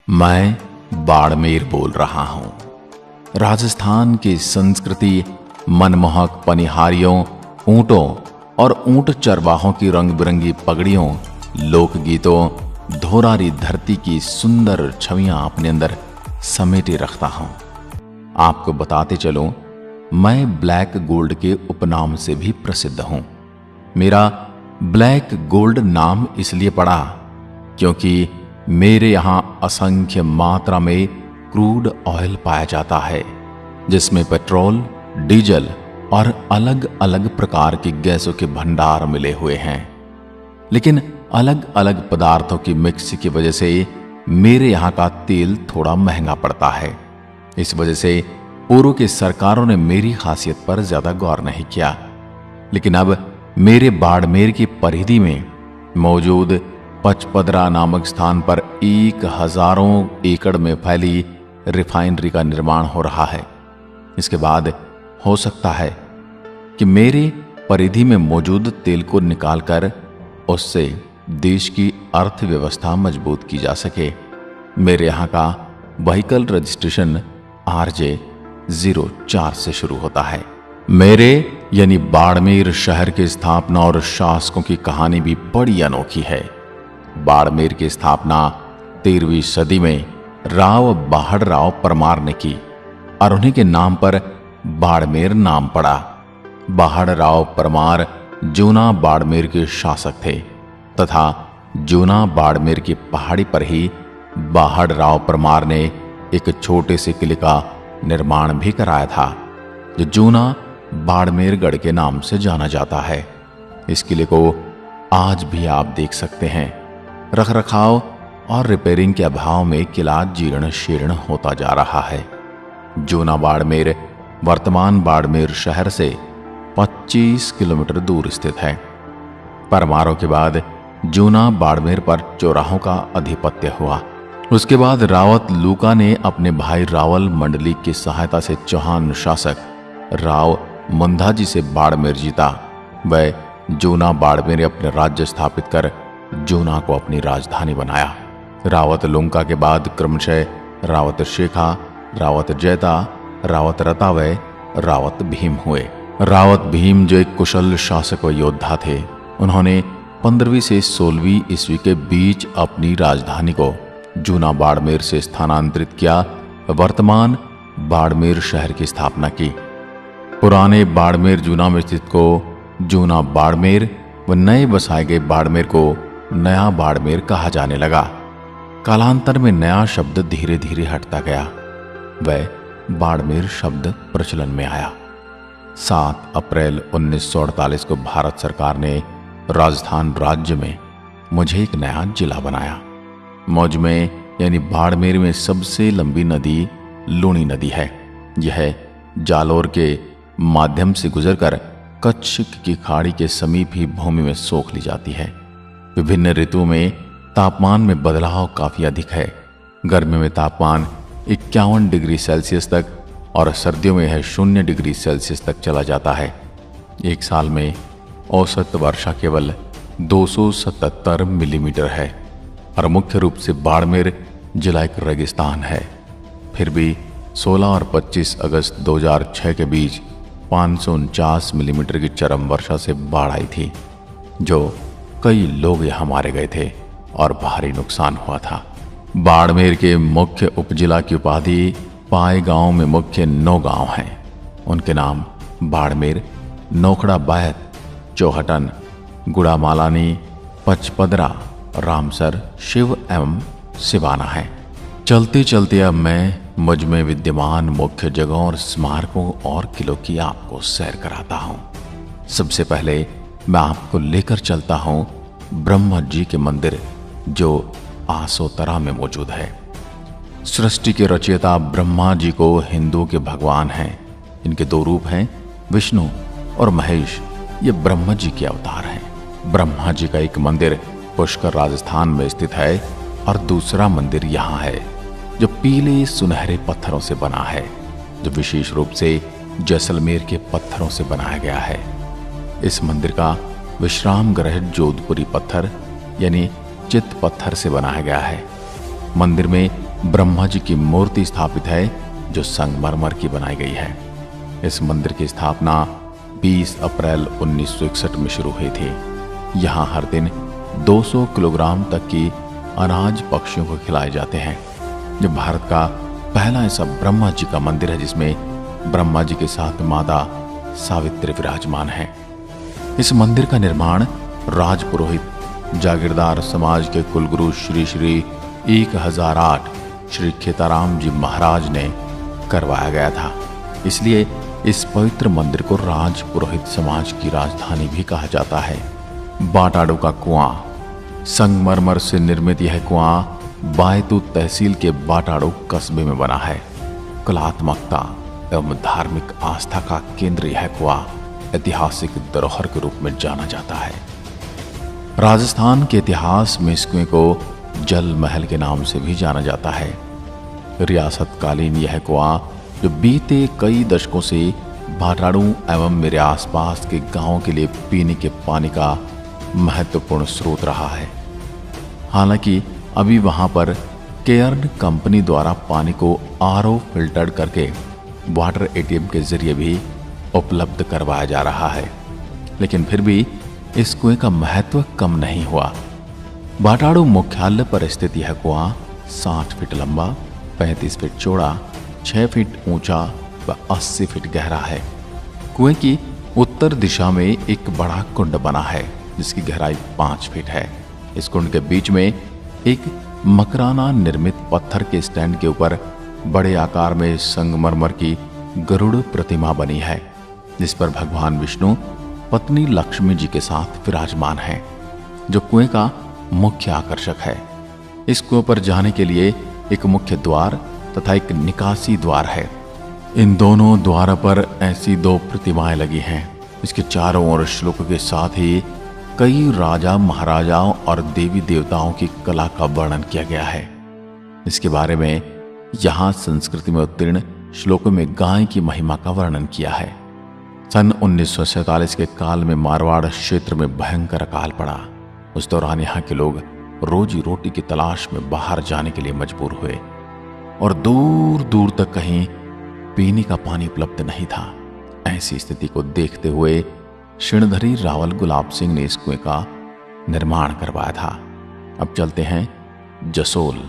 मैं बाड़मेर बोल रहा हूं। राजस्थान की संस्कृति मनमोहक पनिहारियों, ऊंटों और ऊंट चरवाहों की रंग बिरंगी पगड़ियों, लोकगीतों, धोरारी धरती की सुंदर छवियां अपने अंदर समेटे रखता हूं। आपको बताते चलूं, मैं ब्लैक गोल्ड के उपनाम से भी प्रसिद्ध हूं। मेरा ब्लैक गोल्ड नाम इसलिए पड़ा क्योंकि मेरे यहां असंख्य मात्रा में क्रूड ऑयल पाया जाता है, जिसमें पेट्रोल, डीजल और अलग अलग प्रकार की गैसों के भंडार मिले हुए हैं। लेकिन अलग अलग पदार्थों की मिक्स की वजह से मेरे यहां का तेल थोड़ा महंगा पड़ता है। इस वजह से पूर्व की सरकारों ने मेरी खासियत पर ज्यादा गौर नहीं किया। लेकिन अब मेरे बाड़मेर की परिधि में मौजूद पचपदरा नामक स्थान पर 1000 एकड़ में फैली रिफाइनरी का निर्माण हो रहा है। इसके बाद हो सकता है कि मेरे परिधि में मौजूद तेल को निकालकर उससे देश की अर्थव्यवस्था मजबूत की जा सके। मेरे यहां का व्हीकल रजिस्ट्रेशन RJ04 से शुरू होता है। मेरे यानी बाड़मेर शहर की स्थापना और शासकों की कहानी भी बड़ी अनोखी है। बाड़मेर की स्थापना 13वीं सदी में राव बाहड़राव परमार ने की और उन्हीं के नाम पर बाड़मेर नाम पड़ा। बाहड़राव परमार जूना बाड़मेर के शासक थे तथा जूना बाड़मेर की पहाड़ी पर ही बाहड़राव परमार ने एक छोटे से किले का निर्माण भी कराया था, जो जूना बाड़मेरगढ़ के नाम से जाना जाता है। इस किले को आज भी आप देख सकते हैं। रखरखाव और रिपेयरिंग के अभाव में किला जीर्ण शीर्ण होता जा रहा है। जूना बाड़मेर वर्तमान बाड़मेर शहर से 25 किलोमीटर दूर स्थित है। परमारों के बाद जूना बाड़मेर पर चौराहों का अधिपत्य हुआ। उसके बाद रावत लूका ने अपने भाई रावल मंडली की सहायता से चौहान शासक राव मुंधाजी से बाड़मेर जीता। वह जूना बाड़मेर में अपने राज्य स्थापित कर जूना को अपनी राजधानी बनाया। रावत लुंका के बाद क्रमशः रावत शेखा, रावत जैता, रावत रतावय, रावत भीम हुए। रावत भीम जो एक कुशल शासक व योद्धा थे, उन्होंने 15वीं से 16वीं ईस्वी के बीच अपनी राजधानी को जूना बाड़मेर से स्थानांतरित किया। वर्तमान बाड़मेर शहर की स्थापना की। पुराने बाड़मेर जूना में स्थित को जूना बाड़मेर व नए बसाए गए बाड़मेर को नया बाड़मेर कहा जाने लगा। कालांतर में नया शब्द धीरे धीरे हटता गया। वह बाड़मेर शब्द प्रचलन में आया। 7 अप्रैल 1948 को भारत सरकार ने राजस्थान राज्य में मुझे एक नया जिला बनाया। मौज में यानी बाड़मेर में सबसे लंबी नदी लूणी नदी है। यह जालोर के माध्यम से गुजरकर कच्छ की खाड़ी के समीप ही भूमि में सोख ली जाती है। विभिन्न ऋतुओं में तापमान में बदलाव काफी अधिक है। गर्मी में तापमान 51 डिग्री सेल्सियस तक और सर्दियों में यह 0 डिग्री सेल्सियस तक चला जाता है। एक साल में औसत वर्षा केवल 277 मिलीमीटर है और मुख्य रूप से बाड़मेर जिला एक रेगिस्तान है। फिर भी 16 और 25 अगस्त 2006 के बीच 549 मिलीमीटर की चरम वर्षा से बाढ़ आई थी, जो कई लोग यहां मारे गए थे और भारी नुकसान हुआ था। बाड़मेर के मुख्य उपजिला की उपाधि पाए गांव में मुख्य 9 गांव हैं। उनके नाम बाड़मेर, नोखड़ा बायत, चौहटन, गुड़ामालानी, पचपदरा, रामसर, शिव एवं सिवाना है। चलते चलते अब मैं मुझ में विद्यमान मुख्य जगहों और स्मारकों और किलों की आपको सैर कराता हूं। सबसे पहले मैं आपको लेकर चलता हूं ब्रह्मा जी के मंदिर, जो आसोतरा में मौजूद है। सृष्टि के रचयिता ब्रह्मा जी को हिंदू के भगवान हैं। इनके 2 रूप हैं, विष्णु और महेश। ये ब्रह्मा जी के अवतार हैं। ब्रह्मा जी का एक मंदिर पुष्कर राजस्थान में स्थित है और दूसरा मंदिर यहाँ है, जो पीले सुनहरे पत्थरों से बना है, जो विशेष रूप से जैसलमेर के पत्थरों से बनाया गया है। इस मंदिर का विश्राम गृह जोधपुरी पत्थर यानी चित पत्थर से बनाया गया है। मंदिर में ब्रह्मा जी की मूर्ति स्थापित है जो संगमरमर की बनाई गई है। इस मंदिर की स्थापना 20 अप्रैल 1961 में शुरू हुई थी। यहाँ हर दिन 200 किलोग्राम तक की अनाज पक्षियों को खिलाए जाते हैं। ये भारत का पहला ऐसा ब्रह्मा जी का मंदिर है जिसमें ब्रह्मा जी के साथ माता सावित्री विराजमान है। इस मंदिर का निर्माण राजपुरोहित जागीरदार समाज के कुलगुरु श्री श्री 1008 श्री खेताराम जी महाराज ने करवाया गया था। इसलिए इस पवित्र मंदिर को राजपुरोहित समाज की राजधानी भी कहा जाता है। बाटाडू का कुआं। संगमरमर से निर्मित यह कुआं बायतू तहसील के बाटाडू कस्बे में बना है। कलात्मकता एवं धार्मिक आस्था का केंद्र यह कुआं ऐतिहासिक धरोहर के रूप में जाना जाता है। राजस्थान के इतिहास में इस कुएं को जल महल के नाम से भी जाना जाता है। रियासतकालीन यह कुआं जो बीते कई दशकों से बाटाडू एवं मेरे आसपास के गांवों के लिए पीने के पानी का महत्वपूर्ण स्रोत रहा है। हालांकि अभी वहां पर केयर्न कंपनी द्वारा पानी को आरओ फिल्टर्ड करके वाटर एटीएम के जरिए भी उपलब्ध करवाया जा रहा है, लेकिन फिर भी इस कुएं का महत्व कम नहीं हुआ। बाटाडू मुख्यालय पर स्थित यह कुआं 60 फीट लंबा, 35 फीट चौड़ा, 6 फीट ऊंचा व 80 फीट गहरा है। कुएं की उत्तर दिशा में एक बड़ा कुंड बना है जिसकी गहराई 5 फीट है। इस कुंड के बीच में एक मकराना निर्मित पत्थर के स्टैंड के ऊपर बड़े आकार में संगमरमर की गरुड़ प्रतिमा बनी है, जिस पर भगवान विष्णु पत्नी लक्ष्मी जी के साथ विराजमान हैं, जो कुएं का मुख्य आकर्षक है। इस कुएं पर जाने के लिए एक मुख्य द्वार तथा एक निकासी द्वार है। इन दोनों द्वारों पर ऐसी 2 प्रतिमाएं लगी हैं। इसके चारों ओर श्लोक के साथ ही कई राजा महाराजाओं और देवी देवताओं की कला का वर्णन किया गया है। इसके बारे में यहाँ संस्कृति में उत्तीर्ण श्लोकों में गाय की महिमा का वर्णन किया है। सन 1947 के काल में मारवाड़ क्षेत्र में भयंकर अकाल पड़ा। उस दौरान यहाँ के लोग रोजी रोटी की तलाश में बाहर जाने के लिए मजबूर हुए और दूर दूर तक कहीं पीने का पानी उपलब्ध नहीं था। ऐसी स्थिति को देखते हुए क्षीणधरी रावल गुलाब सिंह ने इस कुएं का निर्माण करवाया था। अब चलते हैं जसोल।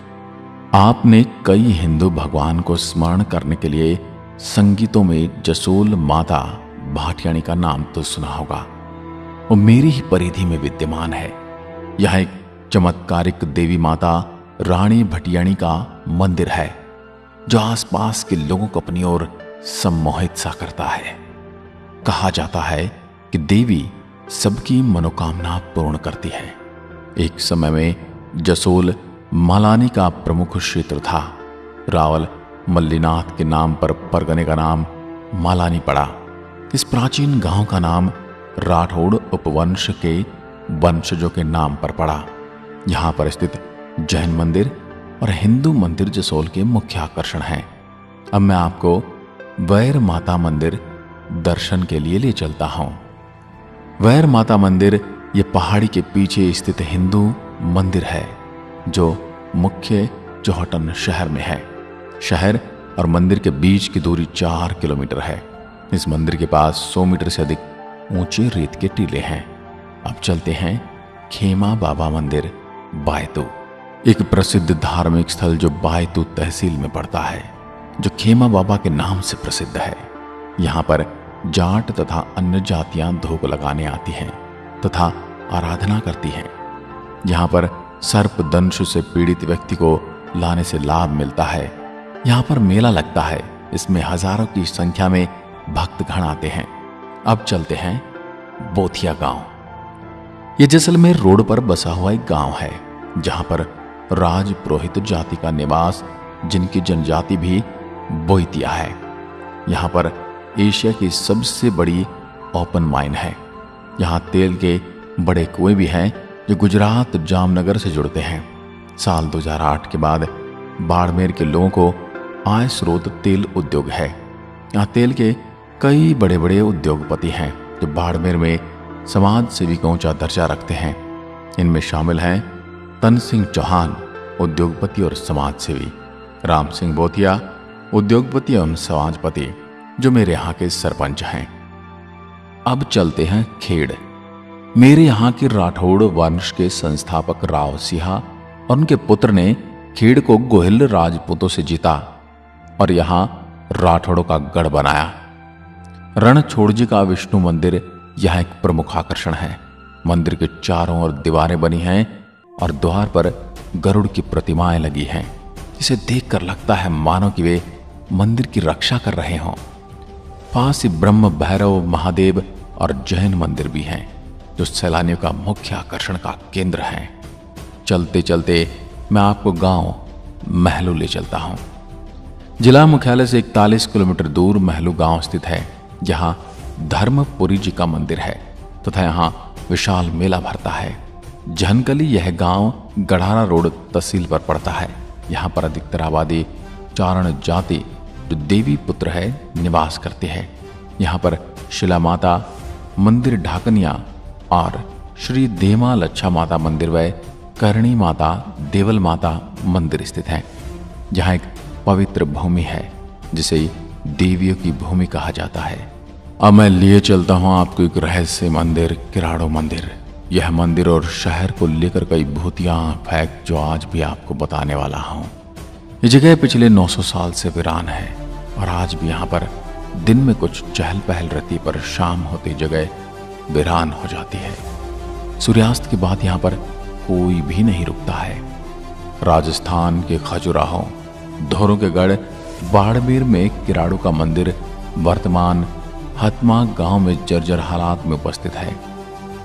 आपने कई हिंदू भगवान को स्मरण करने के लिए संगीतों में जसोल माता भाटियाणी का नाम तो सुना होगा। वो मेरी ही परिधि में विद्यमान है। यह एक चमत्कारिक देवी माता रानी भटियाणी का मंदिर है जो आसपास के लोगों को अपनी ओर सम्मोहित सा करता है। कहा जाता है कि देवी सबकी मनोकामना पूर्ण करती है। एक समय में जसोल मालानी का प्रमुख क्षेत्र था। रावल मल्लीनाथ के नाम पर परगने का नाम मालानी पड़ा। इस प्राचीन गांव का नाम राठौड़ उपवंश के वंशजों के नाम पर पड़ा। यहाँ पर स्थित जैन मंदिर और हिंदू मंदिर जसोल के मुख्य आकर्षण हैं। अब मैं आपको वैर माता मंदिर दर्शन के लिए ले चलता हूँ। वैर माता मंदिर ये पहाड़ी के पीछे स्थित हिंदू मंदिर है जो मुख्य चौहटन शहर में है। शहर और मंदिर के बीच की दूरी 4 किलोमीटर है। इस मंदिर के पास 100 मीटर से अधिक ऊंचे रेत के टीले हैं। अब चलते हैं खेमा बाबा मंदिर बायतू, एक प्रसिद्ध धार्मिक स्थल जो बायतू तहसील में पड़ता है, जो खेमा बाबा के नाम से प्रसिद्ध है। यहाँ पर जाट तथा अन्य जातियां धूप लगाने आती हैं तथा आराधना करती हैं। यहाँ पर सर्प दंश से पीड़ित व्यक्ति को लाने से लाभ मिलता है। यहाँ पर मेला लगता है। इसमें हजारों की संख्या में भक्तगण आते हैं। अब चलते हैं बोथिया गांव। ये जैसलमेर रोड पर बसा हुआ एक गांव है जहां पर राजपुरोहित जाति का निवास, जिनकी जनजाति भी बोइतिया है। यहाँ पर एशिया की सबसे बड़ी ओपन माइन है। यहाँ तेल के बड़े कुएं भी हैं जो गुजरात जामनगर से जुड़ते हैं। साल 2008 के बाद बाड़मेर के लोगों को आय स्रोत तेल उद्योग है। यहाँ तेल के कई बड़े बड़े उद्योगपति हैं जो बाड़मेर में समाज सेवी का ऊंचा दर्जा रखते हैं। इनमें शामिल हैं तन सिंह चौहान, उद्योगपति और समाज सेवी, राम सिंह बोथिया, उद्योगपति एवं समाजपति, जो मेरे यहाँ के सरपंच हैं। अब चलते हैं खेड़। मेरे यहाँ के राठौड़ वंश के संस्थापक राव सिंहा और उनके पुत्र ने खेड़ को गोहिल राजपूतों से जीता और यहाँ राठौड़ों का गढ़ बनाया। रणछोड़ जी का विष्णु मंदिर यहाँ एक प्रमुख आकर्षण है। मंदिर के चारों ओर दीवारें बनी हैं और द्वार पर गरुड़ की प्रतिमाएं लगी हैं, जिसे देखकर लगता है मानो कि वे मंदिर की रक्षा कर रहे हों। पास ही ब्रह्म भैरव महादेव और जैन मंदिर भी हैं, जो सैलानियों का मुख्य आकर्षण का केंद्र हैं। चलते चलते मैं आपको गांव महलू ले चलता हूं। जिला मुख्यालय से 41 किलोमीटर दूर महलू गांव स्थित है, जहां धर्मपुरी जी का मंदिर है तथा यहां विशाल मेला भरता है। झनकली यह गांव गढ़ारा रोड तहसील पर पड़ता है। यहाँ पर अधिकतर आबादी चारण जाति, जो देवी पुत्र है, निवास करती है। यहाँ पर शिला माता मंदिर, ढाकनिया और श्री देमा लच्छा माता मंदिर व करणी माता, देवल माता मंदिर स्थित हैं। जहाँ एक पवित्र भूमि है, जिसे देवियों की भूमि कहा जाता है। अब मैं लिए चलता हूँ आपको एक रहस्य मंदिर, किराड़ो मंदिर। यह मंदिर और शहर को लेकर कई भूतिया फैक्ट जो आज भी आपको बताने वाला हूँ। ये जगह पिछले 900 साल से वीरान है और आज भी यहाँ पर दिन में कुछ चहल पहल रहती, पर शाम होती जगह वीरान हो जाती है। सूर्यास्त के बाद यहाँ पर कोई भी नहीं रुकता है। राजस्थान के खजुराहो, धोरों के गढ़ बाड़मेर में किराड़ू का मंदिर वर्तमान हतमा गांव में जर्जर हालात में उपस्थित है।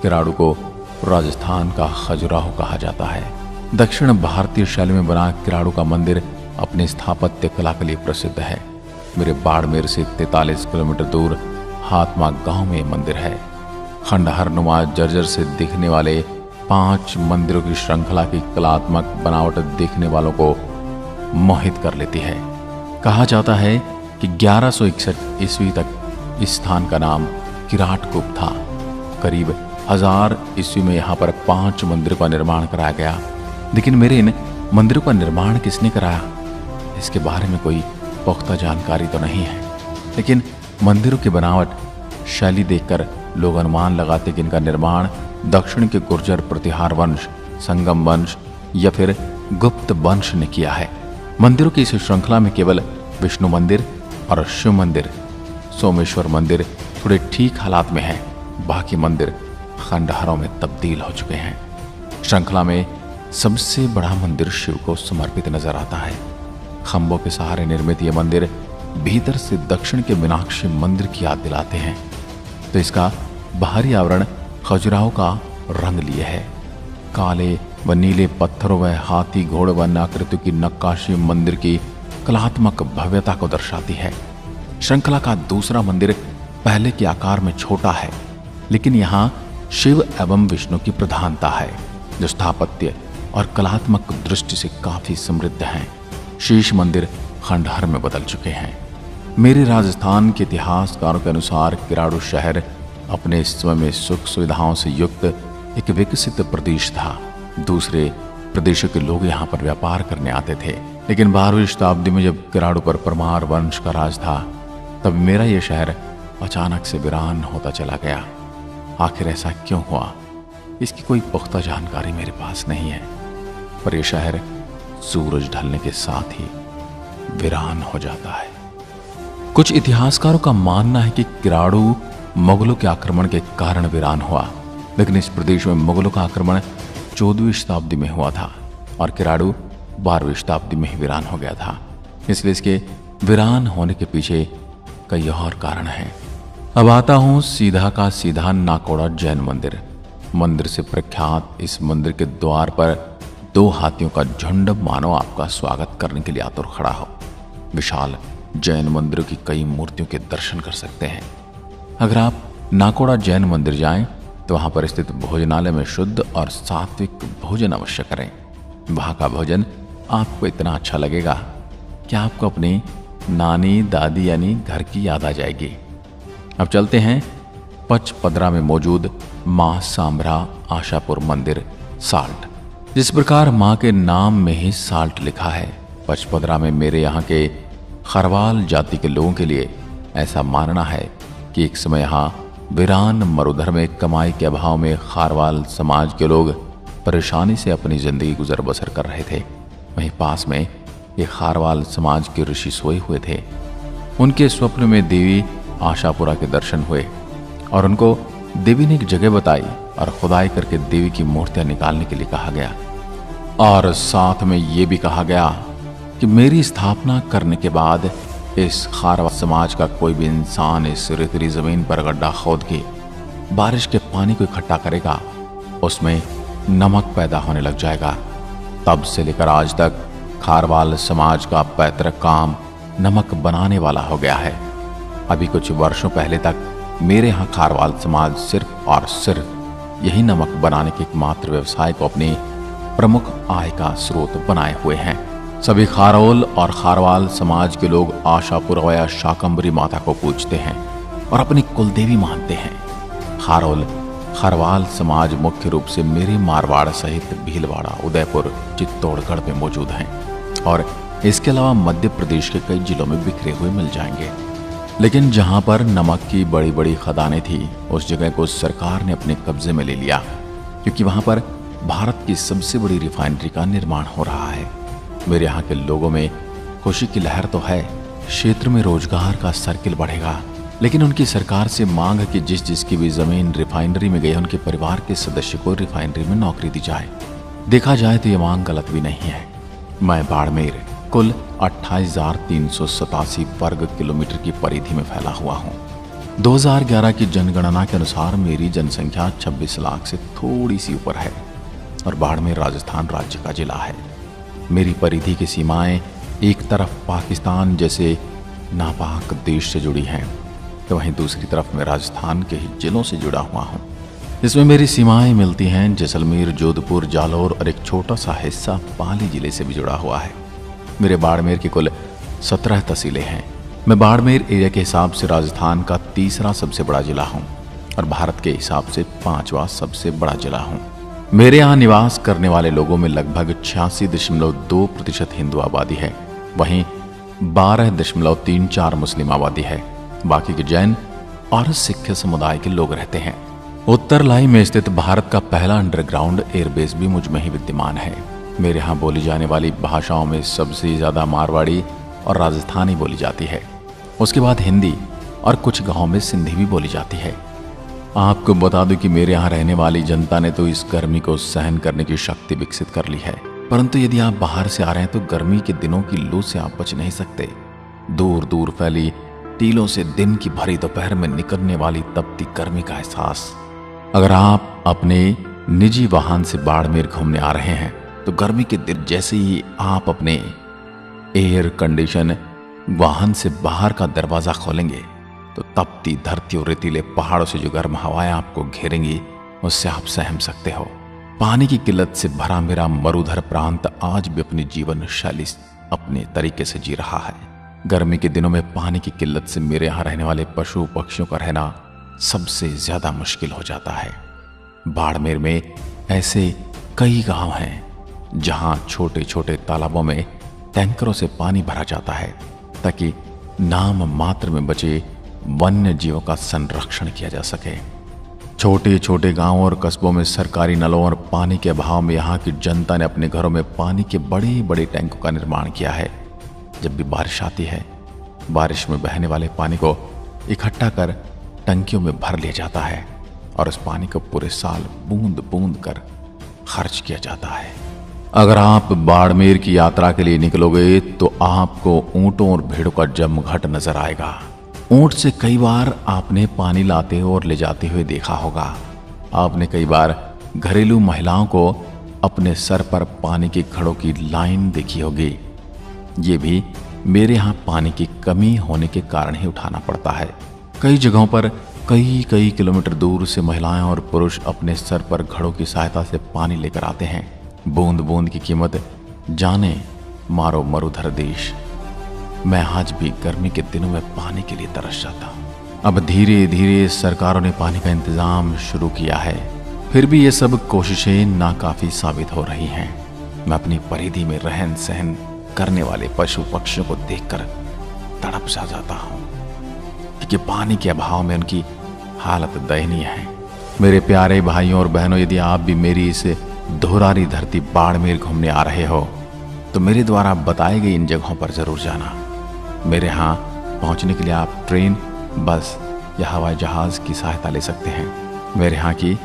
किराड़ू को राजस्थान का खजुराहो कहा जाता है। दक्षिण भारतीय शैली में बना किराड़ू का मंदिर अपने स्थापत्य कला के लिए प्रसिद्ध है। मेरे बाड़मेर से 43 किलोमीटर दूर हातमा गांव में मंदिर है। खंडहर नुमा जर्जर से दिखने वाले 5 मंदिरों की श्रृंखला की कलात्मक बनावट देखने वालों को मोहित कर लेती है। कहा जाता है कि 1161 ईस्वी तक इस स्थान का नाम किराटकुप था। करीब 1000 ईस्वी में यहाँ पर 5 मंदिरों का निर्माण कराया गया। लेकिन मेरे इन मंदिरों का निर्माण किसने कराया, इसके बारे में कोई पुख्ता जानकारी तो नहीं है। लेकिन मंदिरों की बनावट, शैली देखकर लोग अनुमान लगाते कि इनका निर्माण दक्षिण के गुर्जर प्रतिहार वंश, संगम वंश या फिर गुप्त वंश ने किया है। मंदिरों की इस श्रृंखला में केवल विष्णु मंदिर और शिव मंदिर, सोमेश्वर मंदिर थोड़े ठीक हालात में हैं। बाकी मंदिर खंडहरों में तब्दील हो चुके हैं। श्रृंखला में सबसे बड़ा मंदिर शिव को समर्पित नजर आता है। खंभों के सहारे निर्मित ये मंदिर भीतर से दक्षिण के मीनाक्षी मंदिर की याद दिलाते हैं। तो इसका बाहरी आवरण खजुराहो का रंग लिए है। काले व नीले पत्थरों व हाथी घोड़ व आकृतियों की नक्काशी मंदिर की कलात्मक भव्यता को दर्शाती है। श्रृंखला का दूसरा मंदिर पहले के आकार में छोटा है, लेकिन यहाँ शिव एवं विष्णु की प्रधानता है, जो स्थापत्य और कलात्मक दृष्टि से काफी समृद्ध हैं। शीश मंदिर खंडहर में बदल चुके हैं। मेरे राजस्थान के इतिहासकारों के अनुसार किराड़ू शहर अपने समय में सुख सुविधाओं से युक्त एक विकसित प्रदेश था। दूसरे प्रदेशों के लोग यहाँ पर व्यापार करने आते थे। लेकिन 12वीं शताब्दी में जब किराड़ू पर परमार वंश का राज था, तब मेरा यह शहर अचानक से वीरान होता चला गया। आखिर ऐसा क्यों हुआ, इसकी कोई पुख्ता जानकारी मेरे पास नहीं है, पर यह शहर सूरज ढलने के साथ ही वीरान हो जाता है। कुछ इतिहासकारों का मानना है कि किराड़ू मुगलों के आक्रमण के कारण वीरान हुआ, लेकिन इस प्रदेश में मुगलों का आक्रमण 14वीं शताब्दी में हुआ था और किराड़ू 12वीं शताब्दी में ही वीरान हो गया था। इसलिए इसके वीरान होने के पीछे कई और कारण हैं। अब आता हूं सीधा का सीधा नाकोड़ा जैन मंदिर। मंदिर से प्रख्यात इस मंदिर के द्वार पर 2 हाथियों का झुंड मानो आपका स्वागत करने के लिए आतुर खड़ा हो। विशाल जैन मंदिरों की कई मूर्तियों के दर्शन कर सकते हैं। अगर आप नाकोड़ा जैन मंदिर जाएं तो वहां पर स्थित भोजनालय में शुद्ध और सात्विक भोजन अवश्य करें। वहां का भोजन आपको इतना अच्छा लगेगा कि आपको अपनी नानी दादी यानी घर की याद आ जाएगी। अब चलते हैं पचपदरा में मौजूद मां सांभरा आशापुर मंदिर साल्ट। जिस प्रकार मां के नाम में ही साल्ट लिखा है, पचपदरा में मेरे यहाँ के खरवाल जाति के लोगों के लिए ऐसा मानना है कि एक समय यहाँ वीरान मरुधर में कमाई के अभाव में खारवाल समाज के लोग परेशानी से अपनी जिंदगी गुजर बसर कर रहे थे। वहीं पास में एक खारवाल समाज के ऋषि सोए हुए थे। उनके स्वप्न में देवी आशापुरा के दर्शन हुए और उनको देवी ने एक जगह बताई और खुदाई करके देवी की मूर्तियां निकालने के लिए कहा गया और साथ में ये भी कहा गया कि मेरी स्थापना करने के बाद इस खारवाल समाज का कोई भी इंसान इस रेतीली जमीन पर गड्ढा खोद के बारिश के पानी को इकट्ठा करेगा, उसमें नमक पैदा होने लग जाएगा। तब से लेकर आज तक खारवाल समाज का पैतृक काम नमक बनाने वाला हो गया है। अभी कुछ वर्षों पहले तक मेरे यहाँ खारवाल समाज सिर्फ और सिर्फ यही नमक बनाने के एकमात्र व्यवसाय को अपनी प्रमुख आय का स्रोत बनाए हुए हैं। सभी खारोल और खारवाल समाज के लोग आशापुरा या शाकंभरी माता को पूजते हैं और अपनी कुलदेवी मानते हैं। खारोल खारवाल समाज मुख्य रूप से मेरे मारवाड़ सहित भीलवाड़ा, उदयपुर, चित्तौड़गढ़ में मौजूद हैं और इसके अलावा मध्य प्रदेश के कई जिलों में बिखरे हुए मिल जाएंगे। लेकिन जहां पर नमक की बड़ी बड़ी खदानें थी, उस जगह को सरकार ने अपने कब्जे में ले लिया, क्योंकि वहां पर भारत की सबसे बड़ी रिफाइनरी का निर्माण हो रहा है। मेरे यहाँ के लोगों में खुशी की लहर तो है, क्षेत्र में रोजगार का सर्किल बढ़ेगा, लेकिन उनकी सरकार से मांग है कि जिस जिसकी भी जमीन रिफाइनरी में गई उनके परिवार के सदस्य को रिफाइनरी में नौकरी दी जाए। देखा जाए तो ये मांग गलत भी नहीं है। मैं बाड़मेर कुल 28,387 वर्ग किलोमीटर की परिधि में फैला हुआ हूँ। 2011 की जनगणना के अनुसार मेरी जनसंख्या 26 लाख से थोड़ी सी ऊपर है और बाड़मेर राजस्थान राज्य का जिला है। मेरी परिधि की सीमाएं एक तरफ पाकिस्तान जैसे नापाक देश से जुड़ी हैं, तो वहीं दूसरी तरफ मैं राजस्थान के ही जिलों से जुड़ा हुआ हूँ। इसमें मेरी सीमाएं मिलती हैं जैसलमेर, जोधपुर, जालौर और एक छोटा सा हिस्सा पाली जिले से भी जुड़ा हुआ है। मेरे बाड़मेर की कुल 17 तहसीलें हैं। मैं बाड़मेर एरिया के हिसाब से राजस्थान का तीसरा सबसे बड़ा जिला हूँ और भारत के हिसाब से 5वां सबसे बड़ा जिला हूँ। मेरे यहाँ निवास करने वाले लोगों में लगभग 86.2% हिंदू आबादी है, वहीं 12.34 मुस्लिम आबादी है। बाकी के जैन और सिख समुदाय के लोग रहते हैं। उत्तर लाई में स्थित भारत का पहला अंडरग्राउंड एयरबेस भी मुझ में ही विद्यमान है। मेरे यहाँ बोली जाने वाली भाषाओं में सबसे ज्यादा मारवाड़ी और राजस्थानी बोली जाती है, उसके बाद हिंदी और कुछ गांवों में सिंधी भी बोली जाती है। आपको बता दूं कि मेरे यहाँ रहने वाली जनता ने तो इस गर्मी को सहन करने की शक्ति विकसित कर ली है, परंतु यदि आप बाहर से आ रहे हैं तो गर्मी के दिनों की लू से आप बच नहीं सकते। दूर दूर फैली टीलों से दिन की भरी दोपहर में निकलने वाली तपती गर्मी का एहसास। अगर आप अपने निजी वाहन से बाड़मेर घूमने आ रहे हैं तो गर्मी के दिन जैसे ही आप अपने एयर कंडीशन वाहन से बाहर का दरवाजा खोलेंगे तो तपती धरती और रेतीले पहाड़ों से जो गर्म हवाएं आपको घेरेंगी उससे आप सहम सकते हो। पानी की किल्लत से भरा मेरा मरुधर प्रांत आज भी अपनी जीवन शैली अपने तरीके से जी रहा है। गर्मी के दिनों में पानी की किल्लत से मेरे यहाँ रहने वाले पशु पक्षियों का रहना सबसे ज्यादा मुश्किल हो जाता है। बाड़मेर में ऐसे कई गांव हैं जहां छोटे छोटे तालाबों में टैंकरों से पानी भरा जाता है ताकि नाम मात्र में बचे वन्य जीवों का संरक्षण किया जा सके। छोटे छोटे गांवों और कस्बों में सरकारी नलों और पानी के अभाव में यहाँ की जनता ने अपने घरों में पानी के बड़े बड़े टैंकों का निर्माण किया है। जब भी बारिश आती है, बारिश में बहने वाले पानी को इकट्ठा कर टंकियों में भर लिया जाता है और उस पानी को पूरे साल बूंद बूंद कर खर्च किया जाता है। अगर आप बाड़मेर की यात्रा के लिए निकलोगे तो आपको ऊंटों और भेड़ों का जमघट नजर आएगा। ऊंट से कई बार आपने पानी लाते और ले जाते हुए देखा होगा। आपने कई बार घरेलू महिलाओं को अपने सर पर पानी के घड़ों की लाइन देखी होगी। ये भी मेरे यहाँ पानी की कमी होने के कारण ही उठाना पड़ता है। कई जगहों पर कई किलोमीटर दूर से महिलाएं और पुरुष अपने सर पर घड़ों की सहायता से पानी लेकर आते हैं। बूंद बूंद की कीमत जाने मारो मरुधर देश। मैं आज भी गर्मी के दिनों में पानी के लिए तरस जाता हूँ। अब धीरे धीरे सरकारों ने पानी का इंतजाम शुरू किया है, फिर भी ये सब कोशिशें नाकाफी साबित हो रही हैं। मैं अपनी परिधि में रहन सहन करने वाले पशु पक्षियों को देखकर तड़प सा जाता हूं, क्योंकि पानी के अभाव में उनकी हालत दयनीय है। मेरे प्यारे भाइयों और बहनों, यदि आप भी मेरी इस धुरारी धरती बाड़मेर घूमने आ रहे हो तो मेरे द्वारा बताई गई इन जगहों पर जरूर जाना। मेरे यहाँ पहुँचने के लिए आप ट्रेन, बस या हवाई जहाज की सहायता ले सकते हैं। मेरे यहाँ की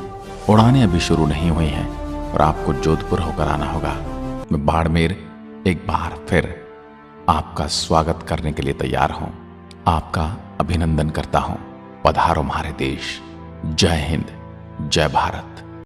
उड़ानें अभी शुरू नहीं हुई हैं और आपको जोधपुर होकर आना होगा। मैं बाड़मेर एक बार फिर आपका स्वागत करने के लिए तैयार हूं, आपका अभिनंदन करता हूं। पधारो हमारे देश। जय हिंद, जय भारत।